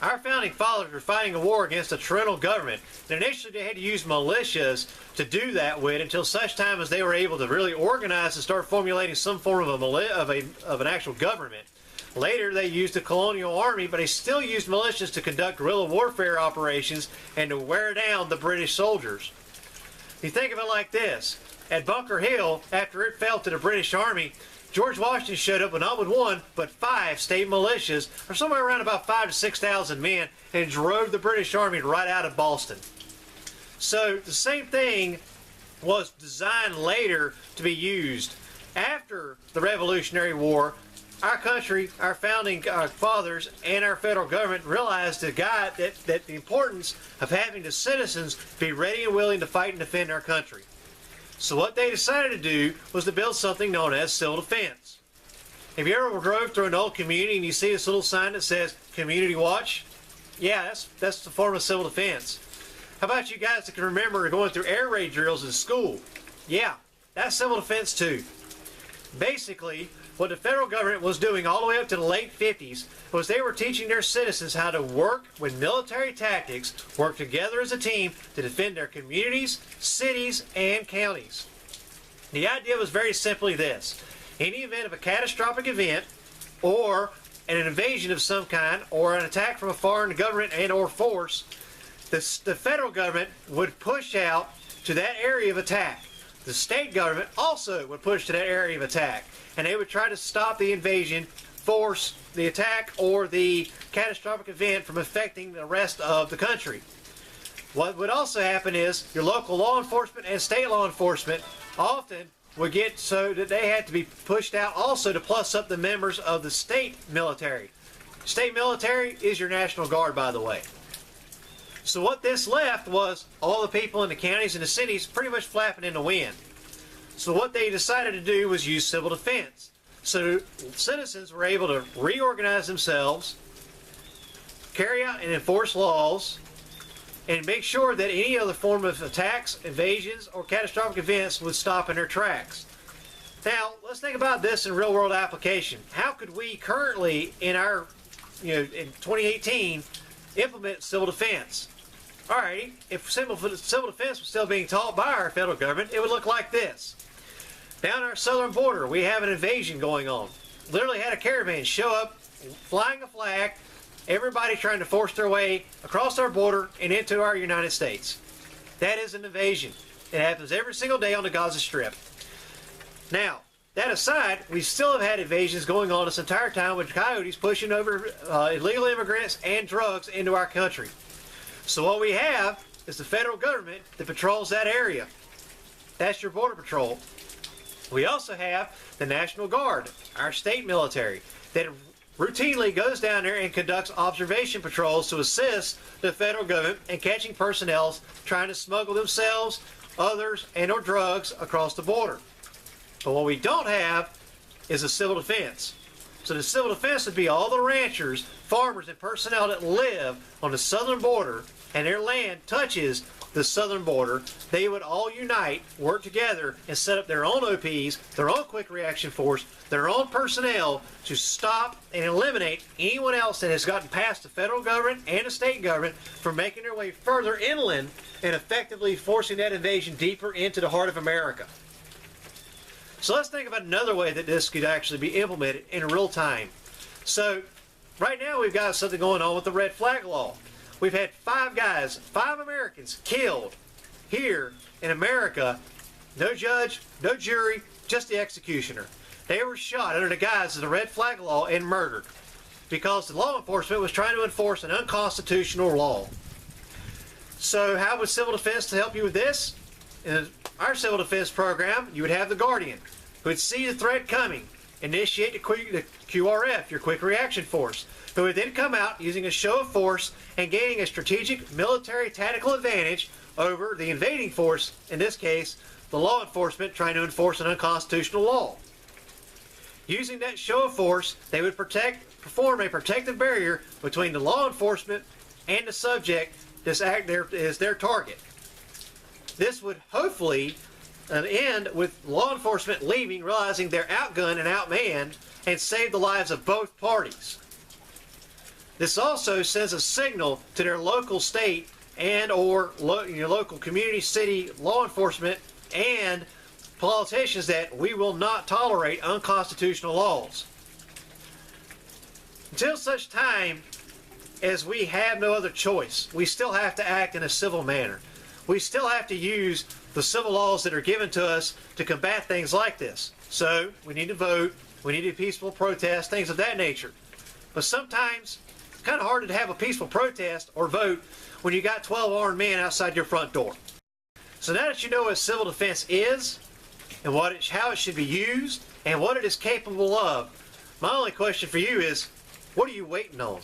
Our founding fathers were fighting a war against a tyrannical government. And initially they had to use militias to do that with until such time as they were able to really organize and start formulating some form of an actual government. Later they used the colonial army, but they still used militias to conduct guerrilla warfare operations and to wear down the British soldiers. You think of it like this. At Bunker Hill, after it fell to the British Army, George Washington showed up with not with one, but 5 state militias, or somewhere around about 5,000 to 6,000 men, and drove the British Army right out of Boston. So the same thing was designed later to be used. After the Revolutionary War, our country, our founding fathers, and our federal government realized that the importance of having the citizens be ready and willing to fight and defend our country. So what they decided to do was to build something known as civil defense. Have you ever drove through an old community and you see this little sign that says Community Watch? Yeah, that's the form of civil defense. How about you guys that can remember going through air raid drills in school? Yeah, that's civil defense too. Basically, what the federal government was doing all the way up to the late 50s was they were teaching their citizens how to work with military tactics, work together as a team to defend their communities, cities, and counties. The idea was very simply this. In the event of a catastrophic event, or an invasion of some kind, or an attack from a foreign government and or force, the federal government would push out to that area of attack. The state government also would push to that area of attack, and they would try to stop the invasion, force the attack, or the catastrophic event from affecting the rest of the country. What would also happen is your local law enforcement and state law enforcement often would get so that they had to be pushed out also to plus up the members of the state military. State military is your National Guard, by the way. So what this left was all the people in the counties and the cities pretty much flapping in the wind. So what they decided to do was use civil defense. So citizens were able to reorganize themselves, carry out and enforce laws, and make sure that any other form of attacks, invasions, or catastrophic events would stop in their tracks. Now, let's think about this in real-world application. How could we currently, in 2018, implement civil defense? Alrighty, if civil defense was still being taught by our federal government, it would look like this. Down our southern border, we have an invasion going on. Literally had a caravan show up, flying a flag, everybody trying to force their way across our border and into our United States. That is an invasion. It happens every single day on the Gaza Strip. Now, that aside, we still have had invasions going on this entire time with coyotes pushing over illegal immigrants and drugs into our country. So what we have is the federal government that patrols that area. That's your Border Patrol. We also have the National Guard, our state military, that routinely goes down there and conducts observation patrols to assist the federal government in catching personnel trying to smuggle themselves, others, and or drugs across the border. But what we don't have is a civil defense. So the civil defense would be all the ranchers, farmers, and personnel that live on the southern border and their land touches the southern border. They would all unite, work together, and set up their own OPs, their own quick reaction force, their own personnel to stop and eliminate anyone else that has gotten past the federal government and the state government from making their way further inland and effectively forcing that invasion deeper into the heart of America. So let's think about another way that this could actually be implemented in real time. So right now we've got something going on with the red flag law. We've had 5 Americans killed here in America. No judge, no jury, just the executioner. They were shot under the guise of the red flag law and murdered because the law enforcement was trying to enforce an unconstitutional law. So how would civil defense help you with this? In our civil defense program, you would have the Guardian, who would see the threat coming, initiate the QRF, your quick reaction force, who would then come out using a show of force and gaining a strategic military tactical advantage over the invading force, in this case, the law enforcement trying to enforce an unconstitutional law. Using that show of force, they would perform a protective barrier between the law enforcement and the subject that is their target. This would hopefully end with law enforcement leaving, realizing they're outgunned and outmanned, and save the lives of both parties. This also sends a signal to their local, state, and or local community, city law enforcement and politicians that we will not tolerate unconstitutional laws. Until such time as we have no other choice, we still have to act in a civil manner. We still have to use the civil laws that are given to us to combat things like this. So we need to vote, we need a peaceful protest, things of that nature. But sometimes it's kind of hard to have a peaceful protest or vote when you got 12 armed men outside your front door. So now that you know what civil defense is and how it should be used and what it is capable of, my only question for you is, what are you waiting on?